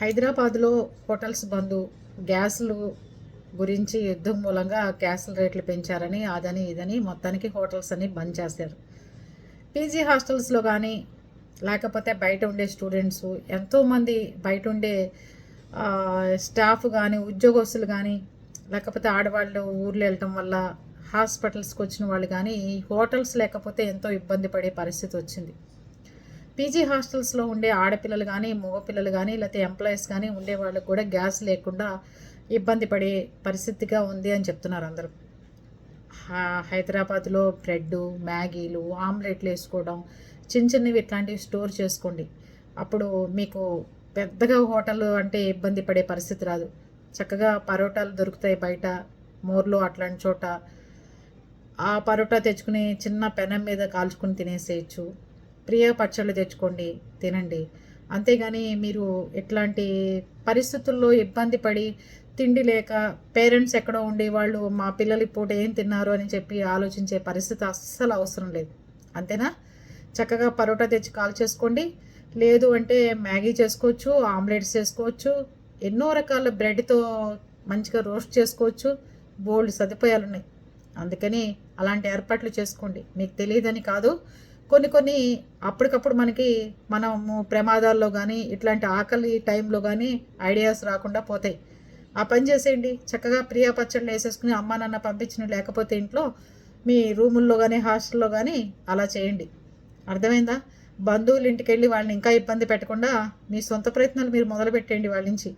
హైదరాబాద్లో హోటల్స్ బంద్, గ్యాసులు గురించి యుద్ధం మూలంగా గ్యాసుల రేట్లు పెంచారని అదని ఇదని మొత్తానికి హోటల్స్ అన్ని బంద్ చేశారు. పీజీ హాస్టల్స్లో కానీ లేకపోతే బయట ఉండే స్టూడెంట్స్ ఎంతోమంది బయట ఉండే స్టాఫ్ కానీ ఉద్యోగస్తులు కానీ లేకపోతే ఆడవాళ్ళు ఊర్లు వెళ్ళటం వల్ల హాస్పిటల్స్కి వచ్చిన వాళ్ళు కానీ ఈ హోటల్స్ లేకపోతే ఎంతో ఇబ్బంది పడే పరిస్థితి వచ్చింది. పీజీ హాస్టల్స్లో ఉండే ఆడపిల్లలు కానీ మగపిల్లలు కానీ లేకపోతే ఎంప్లాయీస్ కానీ ఉండే వాళ్ళకు కూడా గ్యాస్ లేకుండా ఇబ్బంది పడే పరిస్థితిగా ఉంది అని చెప్తున్నారు అందరూ. హైదరాబాద్లో బ్రెడ్, మ్యాగీలు, ఆమ్లెట్లు వేసుకోవడం, చిన్న చిన్నవి ఇట్లాంటివి స్టోర్ చేసుకోండి. అప్పుడు మీకు పెద్దగా హోటల్ అంటే ఇబ్బంది పడే పరిస్థితి రాదు. చక్కగా పరోటాలు దొరుకుతాయి బయట, మోర్లో అట్లాంటి చోట. ఆ పరోటా తెచ్చుకుని చిన్న పెనం మీద కాల్చుకుని తినేసేయచ్చు. ప్రియ పచ్చళ్ళు తెచ్చుకోండి, తినండి. అంతేగాని మీరు ఇట్లాంటి పరిస్థితుల్లో ఇబ్బంది పడి తిండి లేక పేరెంట్స్ ఎక్కడో ఉండి వాళ్ళు మా పిల్లలు పూట ఏం తిన్నారు అని చెప్పి ఆలోచించే పరిస్థితి అస్సలు అవసరం లేదు. అంతేనా? చక్కగా పరోటా తెచ్చి కాల్ చేసుకోండి. లేదు అంటే మ్యాగీ చేసుకోవచ్చు, ఆమ్లెట్స్ చేసుకోవచ్చు, ఎన్నో రకాల బ్రెడ్తో మంచిగా రోస్ట్ చేసుకోవచ్చు. బోల్డ్ సదుపాయాలు ఉన్నాయి. అందుకని అలాంటి ఏర్పాట్లు చేసుకోండి. మీకు తెలియదని కాదు, కొన్ని అప్పటికప్పుడు మనము ప్రమాదాల్లో కానీ ఇట్లాంటి ఆకలి టైంలో కానీ ఐడియాస్ రాకుండా పోతాయి. ఆ పని చేసేయండి. చక్కగా ప్రియా పచ్చళ్ళు వేసేసుకుని అమ్మ నాన్న పంపించిన లేకపోతే ఇంట్లో మీ రూముల్లో కానీ హాస్టల్లో కానీ అలా చేయండి. అర్థమైందా? బంధువులు ఇంటికి వెళ్ళి వాళ్ళని ఇంకా ఇబ్బంది పెట్టకుండా మీ సొంత ప్రయత్నాలు మీరు మొదలు పెట్టండి వాళ్ళ నుంచి.